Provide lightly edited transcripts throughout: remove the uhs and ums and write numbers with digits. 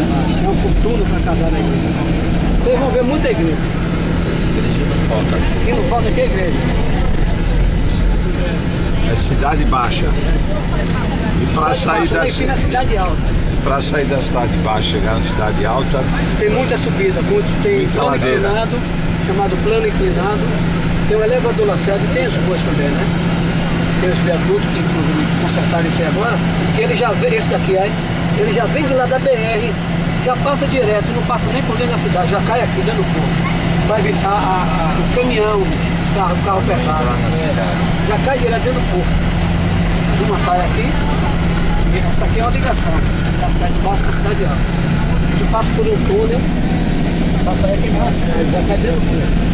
É uma fortuna para casar na igreja. Vocês vão ver muita igreja. Igreja não falta. O que não falta aqui é igreja. É Cidade Baixa. E para sair da aqui na Cidade Alta. Para sair da Cidade Baixa, chegar na Cidade Alta, Tem muita subida, tem muita plano ladeira. inclinado, chamado plano inclinado. Tem o elevador Lacerda e tem as ruas também, né? Tem os viadutos, que inclusive consertaram isso aí agora, que ele já vem, esse daqui aí, ele já vem de lá da BR, já passa direto, não passa nem por dentro da cidade, já cai aqui dentro do porto. Vai evitar o caminhão, o carro pesado. Já cai direto dentro do porto. Uma sai aqui, e essa aqui é uma ligação da cidade de baixo com a cidade alta. A gente passa por um túnel, passa aí aqui embaixo, já cai dentro do porto.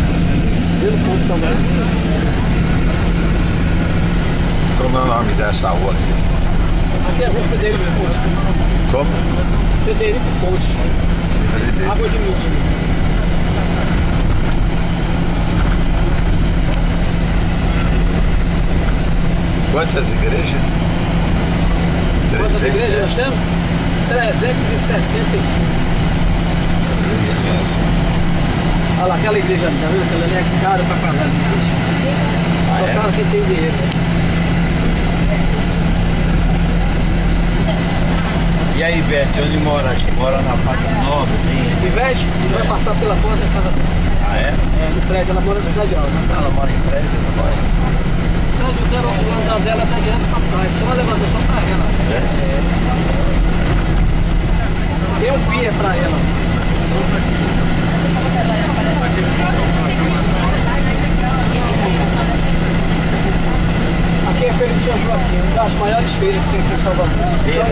Dentro do porto de São Paulo. como é o nome dessa rua aqui? Aqui é a rua Frederico Pontes. Como? Frederico Pontes. Água de Menino. Quantas igrejas? Quantas igrejas nós temos? 365. Olha lá, aquela igreja ali, tá vendo? Aquela ali é cara pra casar. Só cara quem tem dinheiro. E aí, Ivete, onde mora? Acho que mora na Pátria Nova, tem... Ivete, vai passar pela porta da casa dela. Ah, é? É, no prédio, ela mora na Cidade Alta. Ela mora em prédio, não mora em... Prédio, eu quero o andar dela tá direto pra trás, só uma levantação pra ela. Tem um pia pra ela. Aqui é a Feira de São Joaquim, uma das maiores feiras que tem aqui em Salvador. Então,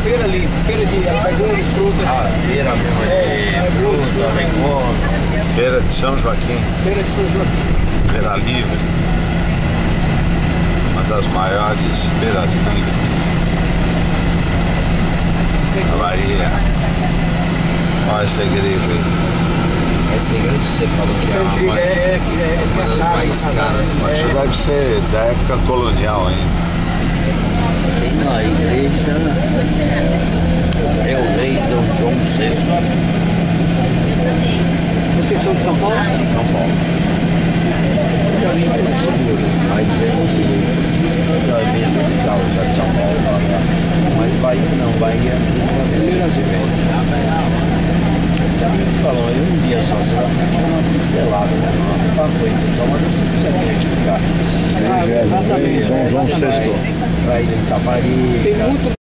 feira ali, feira de legumes, frutas. Ah, feira mesmo de fruta, legumes. Feira de São Joaquim. Feira de São Joaquim. Feira Livre. Uma das maiores feiras livres da Bahia. Olha essa igreja aí. Essa igreja você falou que é uma das mais caras, mas Isso deve ser da época colonial ainda. tem a igreja é o rei Dom João VI. Vocês são de São Paulo? São Paulo. Já vim muito seguro, mas já vim de carro já de São Paulo. Mas Bahia não, Bahia é uma primeira vez. Falou, um dia só, você vai ficar uma pincelada, né? Uma coisa só, mas não precisa explicar. Dom João VI. Para ir em Cavari. Tem muito